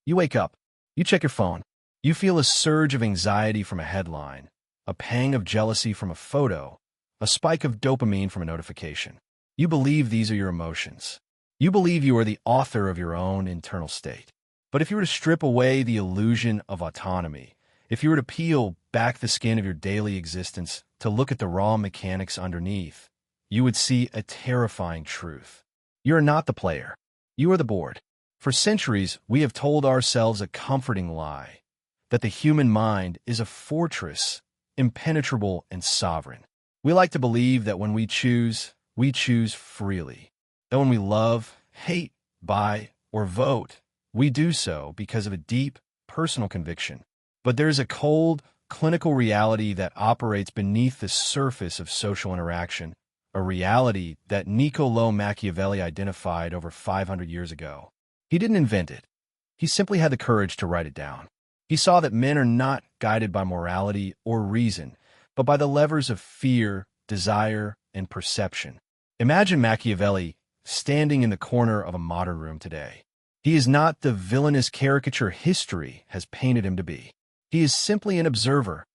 You wake up. You check your phone. You feel a surge of anxiety from a headline, a pang of jealousy from a photo, a spike of dopamine from a notification. You believe these are your emotions. You believe you are the author of your own internal state. But if you were to strip away the illusion of autonomy, if you were to peel back the skin of your daily existence to look at the raw mechanics underneath, you would see a terrifying truth. You are not the player. You are the board. For centuries, we have told ourselves a comforting lie, that the human mind is a fortress, impenetrable and sovereign. We like to believe that when we choose freely. That when we love, hate, buy, or vote, we do so because of a deep, personal conviction. But there is a cold, clinical reality that operates beneath the surface of social interaction, a reality that Niccolò Machiavelli identified over 500 years ago. He didn't invent it. He simply had the courage to write it down. He saw that men are not guided by morality or reason, but by the levers of fear, desire, and perception. Imagine Machiavelli standing in the corner of a modern room today. He is not the villainous caricature history has painted him to be. He is simply an observer,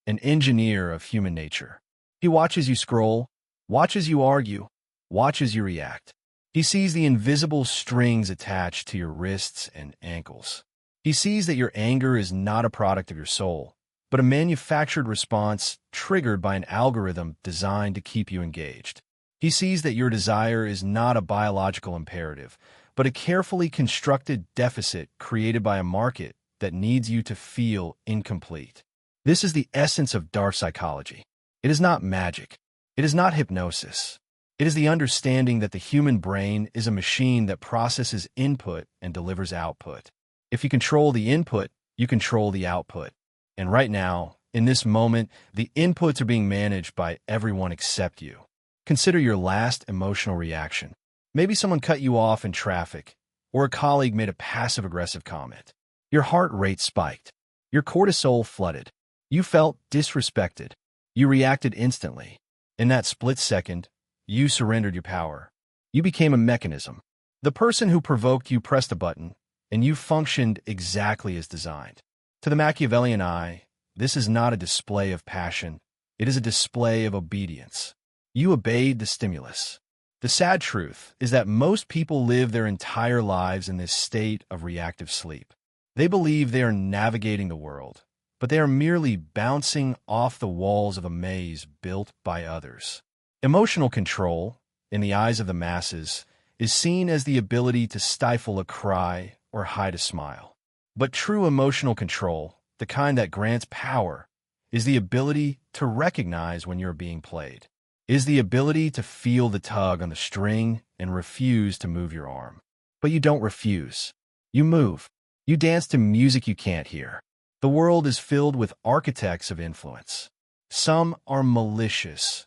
an engineer of human nature. He watches you scroll, watches you argue, watches you react. He sees the invisible strings attached to your wrists and ankles. He sees that your anger is not a product of your soul, but a manufactured response triggered by an algorithm designed to keep you engaged. He sees that your desire is not a biological imperative, but a carefully constructed deficit created by a market that needs you to feel incomplete. This is the essence of dark psychology. It is not magic. It is not hypnosis. It is the understanding that the human brain is a machine that processes input and delivers output. If you control the input, you control the output. And right now, in this moment, the inputs are being managed by everyone except you. Consider your last emotional reaction. Maybe someone cut you off in traffic, or a colleague made a passive-aggressive comment. Your heart rate spiked. Your cortisol flooded. You felt disrespected. You reacted instantly. In that split second, you surrendered your power. You became a mechanism. The person who provoked you pressed a button, and you functioned exactly as designed. To the Machiavellian eye, this is not a display of passion. It is a display of obedience. You obeyed the stimulus. The sad truth is that most people live their entire lives in this state of reactive sleep. They believe they are navigating the world, but they are merely bouncing off the walls of a maze built by others. Emotional control, in the eyes of the masses, is seen as the ability to stifle a cry or hide a smile. But true emotional control, the kind that grants power, is the ability to recognize when you're being played. Is the ability to feel the tug on the string and refuse to move your arm. But you don't refuse. You move. You dance to music you can't hear. The world is filled with architects of influence. Some are malicious,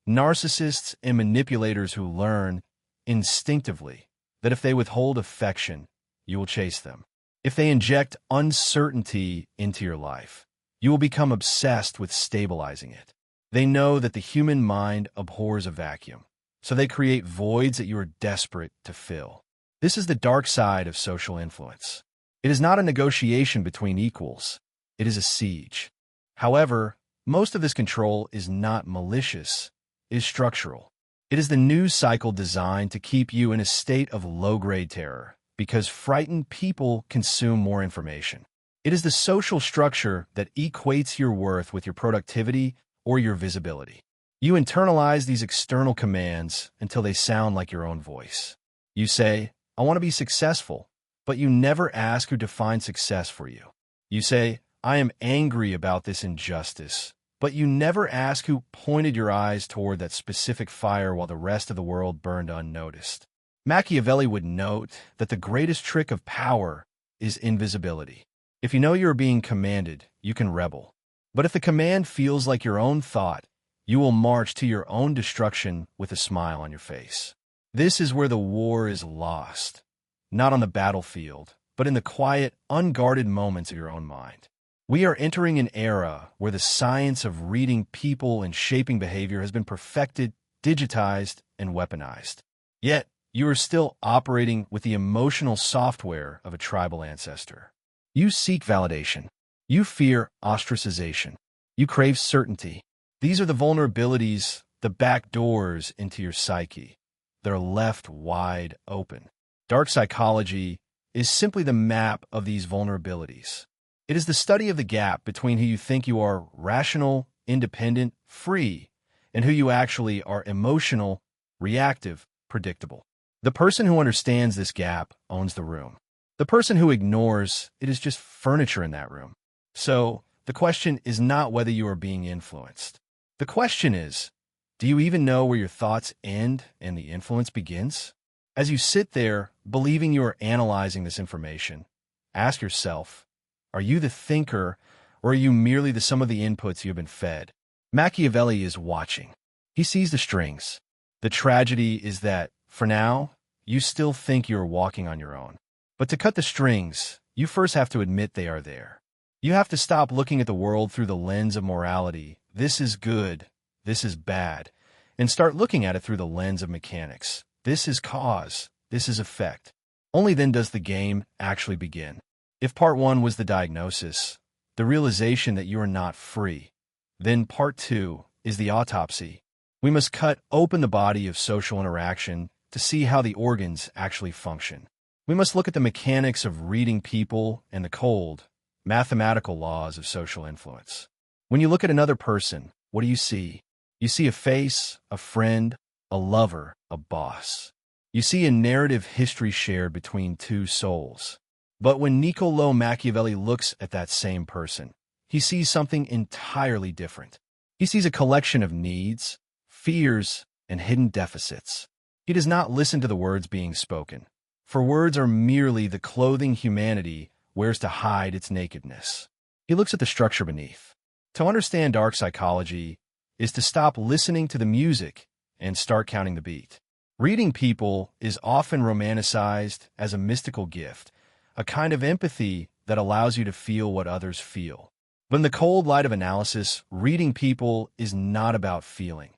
narcissists and manipulators who learn instinctively that if they withhold affection, you will chase them. If they inject uncertainty into your life, you will become obsessed with stabilizing it. They know that the human mind abhors a vacuum, so they create voids that you are desperate to fill. This is the dark side of social influence. It is not a negotiation between equals. It is a siege. However, most of this control is not malicious. It is structural. It is the news cycle designed to keep you in a state of low-grade terror, because frightened people consume more information. It is the social structure that equates your worth with your productivity or your visibility. You internalize these external commands until they sound like your own voice. You say, I want to be successful, but you never ask who defined success for you. You say, I am angry about this injustice, but you never ask who pointed your eyes toward that specific fire while the rest of the world burned unnoticed. Machiavelli would note that the greatest trick of power is invisibility. If you know you are being commanded, you can rebel. But if the command feels like your own thought, you will march to your own destruction with a smile on your face. This is where the war is lost, not on the battlefield, but in the quiet, unguarded moments of your own mind. We are entering an era where the science of reading people and shaping behavior has been perfected, digitized, and weaponized. Yet, you are still operating with the emotional software of a tribal ancestor. You seek validation. You fear ostracization. You crave certainty. These are the vulnerabilities, the back doors into your psyche. They're left wide open. Dark psychology is simply the map of these vulnerabilities. It is the study of the gap between who you think you are rational, independent, free, and who you actually are emotional, reactive, predictable. The person who understands this gap owns the room. The person who ignores it is just furniture in that room. So, the question is not whether you are being influenced. The question is, do you even know where your thoughts end and the influence begins? As you sit there, believing you are analyzing this information, ask yourself, are you the thinker, or are you merely the sum of the inputs you have been fed? Machiavelli is watching. He sees the strings. The tragedy is that, for now, you still think you are walking on your own. But to cut the strings, you first have to admit they are there. You have to stop looking at the world through the lens of morality. This is good. This is bad. And start looking at it through the lens of mechanics. This is cause. This is effect. Only then does the game actually begin. If part one was the diagnosis, the realization that you are not free, then part two is the autopsy. We must cut open the body of social interaction to see how the organs actually function. We must look at the mechanics of reading people and the cold, mathematical laws of social influence. When you look at another person, what do you see? You see a face, a friend, a lover, a boss. You see a narrative history shared between two souls. But when Niccolò Machiavelli looks at that same person, he sees something entirely different. He sees a collection of needs, fears, and hidden deficits. He does not listen to the words being spoken, for words are merely the clothing humanity wears to hide its nakedness. He looks at the structure beneath. To understand dark psychology is to stop listening to the music and start counting the beat. Reading people is often romanticized as a mystical gift, a kind of empathy that allows you to feel what others feel. But in the cold light of analysis, reading people is not about feeling.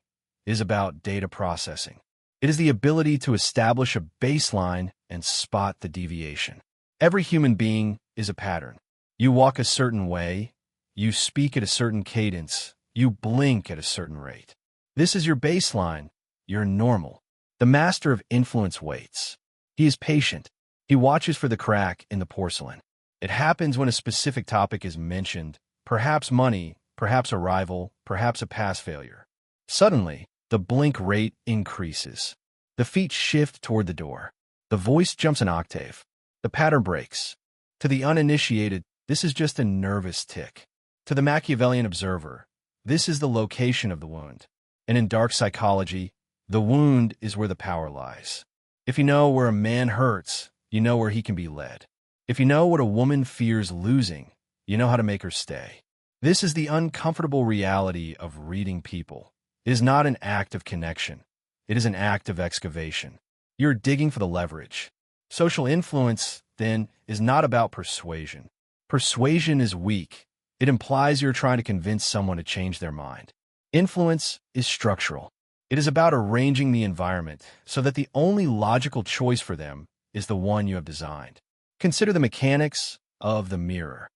It is about data processing. It is the ability to establish a baseline and spot the deviation. Every human being is a pattern. You walk a certain way, you speak at a certain cadence, you blink at a certain rate. This is your baseline. You're normal. The master of influence waits. He is patient. He watches for the crack in the porcelain. It happens when a specific topic is mentioned, perhaps money, perhaps a rival, perhaps a past failure. Suddenly, the blink rate increases. The feet shift toward the door. The voice jumps an octave. The pattern breaks. To the uninitiated, this is just a nervous tick. To the Machiavellian observer, this is the location of the wound. And in dark psychology, the wound is where the power lies. If you know where a man hurts, you know where he can be led. If you know what a woman fears losing, you know how to make her stay. This is the uncomfortable reality of reading people. It is not an act of connection. It is an act of excavation. You're digging for the leverage. Social influence, then, is not about persuasion. Persuasion is weak. It implies you're trying to convince someone to change their mind. Influence is structural. It is about arranging the environment so that the only logical choice for them is the one you have designed. Consider the mechanics of the mirror.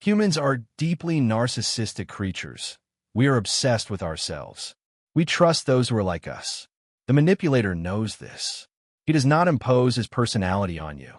Humans are deeply narcissistic creatures. We are obsessed with ourselves. We trust those who are like us. The manipulator knows this. He does not impose his personality on you.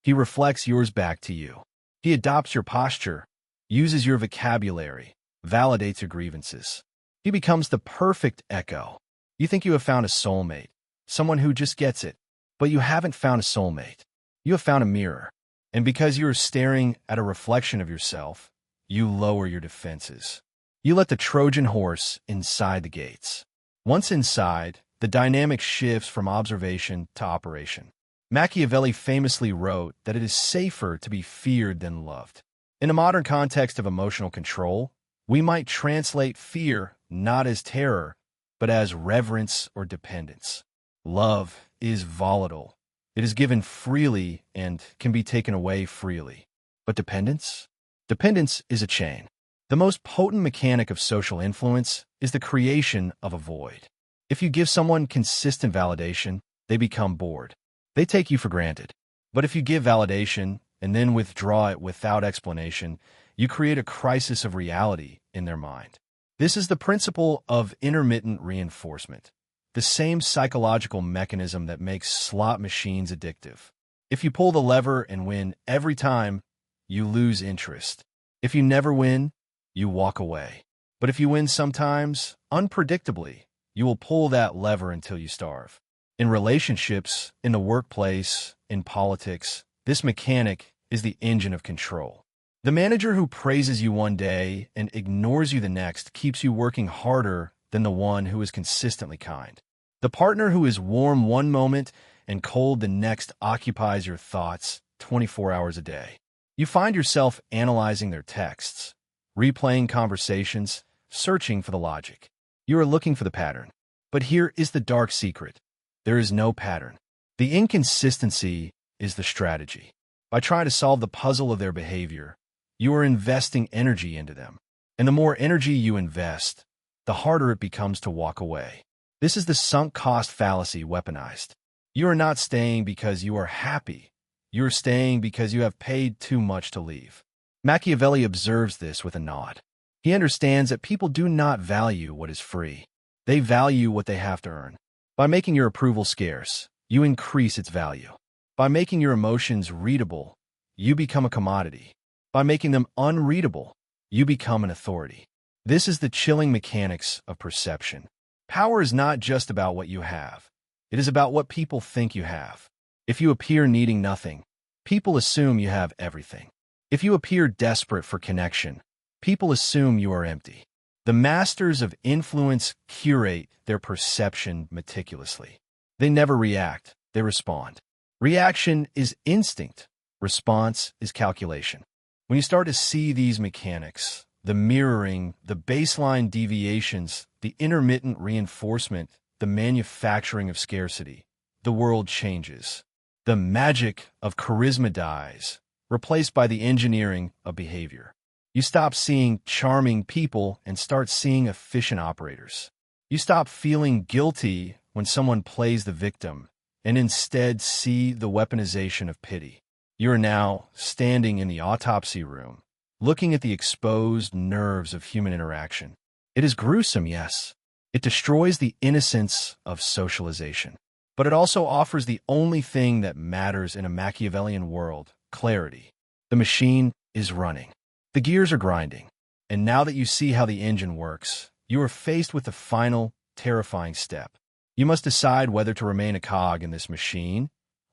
He reflects yours back to you. He adopts your posture, uses your vocabulary, validates your grievances. He becomes the perfect echo. You think you have found a soulmate, someone who just gets it, but you haven't found a soulmate. You have found a mirror. And because you are staring at a reflection of yourself, you lower your defenses. You let the Trojan horse inside the gates. Once inside, the dynamic shifts from observation to operation. Machiavelli famously wrote that it is safer to be feared than loved. In a modern context of emotional control, we might translate fear not as terror, but as reverence or dependence. Love is volatile. It is given freely and can be taken away freely. But dependence? Dependence is a chain. The most potent mechanic of social influence is the creation of a void. If you give someone consistent validation, they become bored. They take you for granted. But if you give validation and then withdraw it without explanation, you create a crisis of reality in their mind. This is the principle of intermittent reinforcement, the same psychological mechanism that makes slot machines addictive. If you pull the lever and win every time, you lose interest. If you never win, you walk away. But if you win sometimes, unpredictably, you will pull that lever until you starve. In relationships, in the workplace, in politics, this mechanic is the engine of control. The manager who praises you one day and ignores you the next keeps you working harder than the one who is consistently kind. The partner who is warm one moment and cold the next occupies your thoughts 24 hours a day. You find yourself analyzing their texts, replaying conversations, searching for the logic. You are looking for the pattern. But here is the dark secret. There is no pattern. The inconsistency is the strategy. By trying to solve the puzzle of their behavior, you are investing energy into them. And the more energy you invest, the harder it becomes to walk away. This is the sunk cost fallacy weaponized. You are not staying because you are happy. You are staying because you have paid too much to leave. Machiavelli observes this with a nod. He understands that people do not value what is free. They value what they have to earn. By making your approval scarce, you increase its value. By making your emotions readable, you become a commodity. By making them unreadable, you become an authority. This is the chilling mechanics of perception. Power is not just about what you have. It is about what people think you have. If you appear needing nothing, people assume you have everything. If you appear desperate for connection, people assume you are empty. The masters of influence curate their perception meticulously. They never react, they respond. Reaction is instinct. Response is calculation. When you start to see these mechanics, the mirroring, the baseline deviations, the intermittent reinforcement, the manufacturing of scarcity, the world changes. The magic of charisma dies, replaced by the engineering of behavior. You stop seeing charming people and start seeing efficient operators. You stop feeling guilty when someone plays the victim and instead see the weaponization of pity. You are now standing in the autopsy room, looking at the exposed nerves of human interaction. It is gruesome, yes. It destroys the innocence of socialization. But it also offers the only thing that matters in a Machiavellian world, clarity. The machine is running. The gears are grinding. And now that you see how the engine works, you are faced with the final, terrifying step. You must decide whether to remain a cog in this machine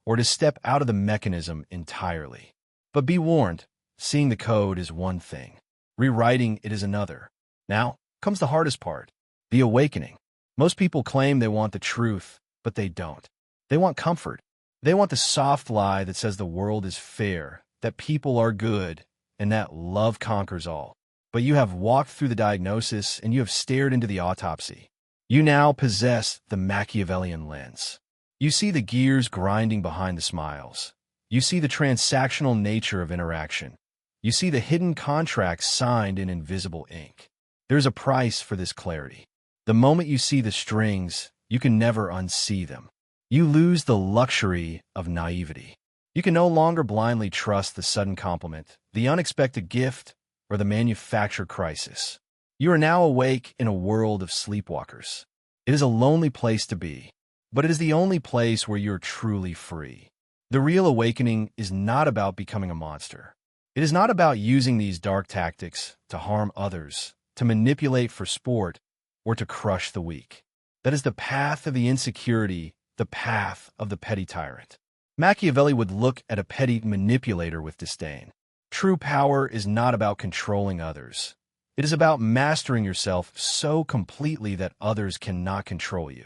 or to step out of the mechanism entirely. But be warned, seeing the code is one thing. Rewriting it is another. Now comes the hardest part, the awakening. Most people claim they want the truth, but they don't. They want comfort. They want the soft lie that says the world is fair, that people are good, and that love conquers all. But you have walked through the diagnosis and you have stared into the autopsy. You now possess the Machiavellian lens. You see the gears grinding behind the smiles. You see the transactional nature of interaction. You see the hidden contracts signed in invisible ink. There's a price for this clarity. The moment you see the strings, you can never unsee them. You lose the luxury of naivety. You can no longer blindly trust the sudden compliment, the unexpected gift, or the manufactured crisis. You are now awake in a world of sleepwalkers. It is a lonely place to be, but it is the only place where you're truly free. The real awakening is not about becoming a monster. It is not about using these dark tactics to harm others, to manipulate for sport, or to crush the weak. That is the path of the insecurity, the path of the petty tyrant. Machiavelli would look at a petty manipulator with disdain. True power is not about controlling others. It is about mastering yourself so completely that others cannot control you.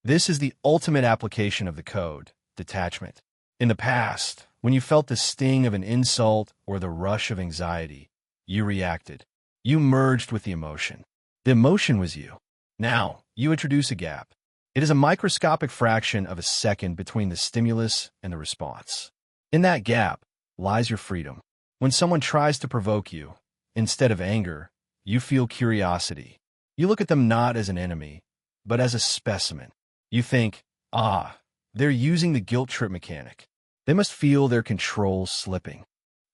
This is the ultimate application of the code, detachment. In the past, when you felt the sting of an insult or the rush of anxiety, you reacted. You merged with the emotion. The emotion was you. Now, you introduce a gap. It is a microscopic fraction of a second between the stimulus and the response. In that gap lies your freedom. When someone tries to provoke you, instead of anger, you feel curiosity. You look at them not as an enemy, but as a specimen. You think, They're using the guilt trip mechanic. They must feel their control slipping.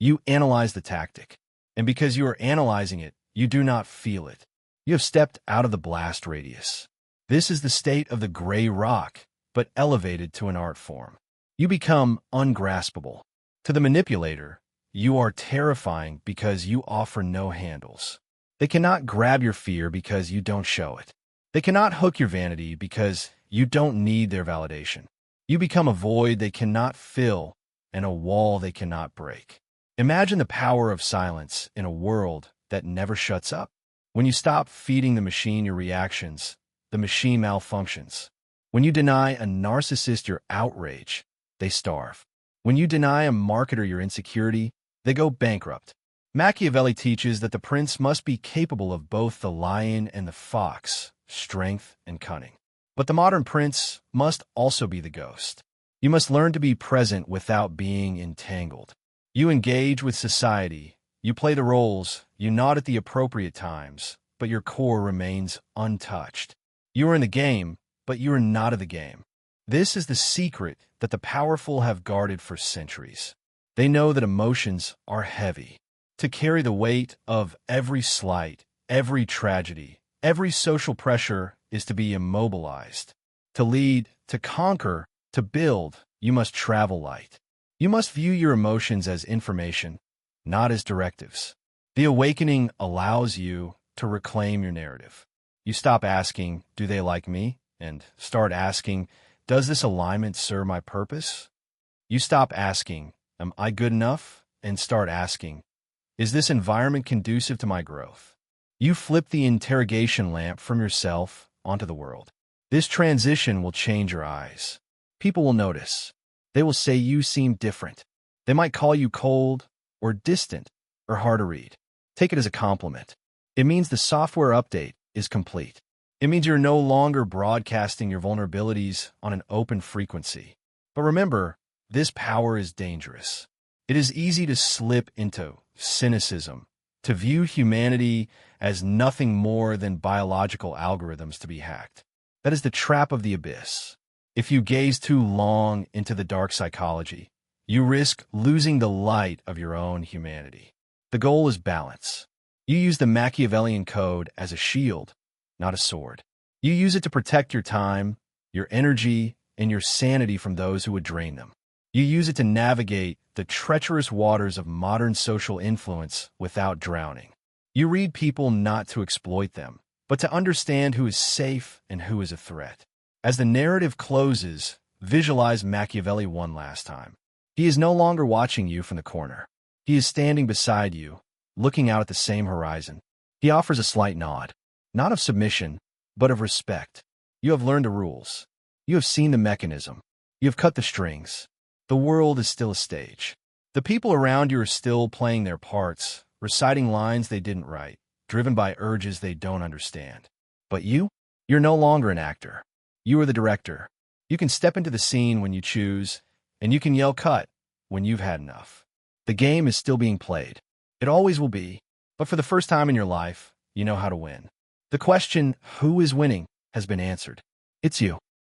You analyze the tactic, and because you are analyzing it, you do not feel it. You have stepped out of the blast radius. This is the state of the gray rock, but elevated to an art form. You become ungraspable. To the manipulator, you are terrifying because you offer no handles. They cannot grab your fear because you don't show it. They cannot hook your vanity because you don't need their validation. You become a void they cannot fill and a wall they cannot break. Imagine the power of silence in a world that never shuts up. When you stop feeding the machine your reactions, the machine malfunctions. When you deny a narcissist your outrage, they starve. When you deny a marketer your insecurity, they go bankrupt. Machiavelli teaches that the prince must be capable of both the lion and the fox, strength and cunning. But the modern prince must also be the ghost. You must learn to be present without being entangled. You engage with society, you play the roles, you nod at the appropriate times, but your core remains untouched. You are in the game, but you are not of the game. This is the secret that the powerful have guarded for centuries. They know that emotions are heavy. To carry the weight of every slight, every tragedy, every social pressure is to be immobilized. To lead, to conquer, to build, you must travel light. You must view your emotions as information, not as directives. The awakening allows you to reclaim your narrative. You stop asking, "Do they like me?" and start asking, "Does this alignment serve my purpose?" You stop asking, "Am I good enough?" and start asking, "Is this environment conducive to my growth?" You flip the interrogation lamp from yourself onto the world. This transition will change your eyes. People will notice. They will say you seem different. They might call you cold or distant or hard to read. Take it as a compliment. It means the software update is complete. It means you're no longer broadcasting your vulnerabilities on an open frequency. But remember, this power is dangerous. It is easy to slip into cynicism, to view humanity as nothing more than biological algorithms to be hacked. That is the trap of the abyss. If you gaze too long into the dark psychology, you risk losing the light of your own humanity. The goal is balance. You use the Machiavellian code as a shield, not a sword. You use it to protect your time, your energy, and your sanity from those who would drain them. You use it to navigate the treacherous waters of modern social influence without drowning. You read people not to exploit them, but to understand who is safe and who is a threat. As the narrative closes, visualize Machiavelli one last time. He is no longer watching you from the corner. He is standing beside you, looking out at the same horizon. He offers a slight nod, not of submission, but of respect. You have learned the rules. You have seen the mechanism. You have cut the strings. The world is still a stage. The people around you are still playing their parts, reciting lines they didn't write, driven by urges they don't understand. But you're no longer an actor. You are the director. You can step into the scene when you choose, and you can yell cut when you've had enough. The game is still being played. It always will be. But for the first time in your life, you know how to win. The question, who is winning, has been answered. It's you.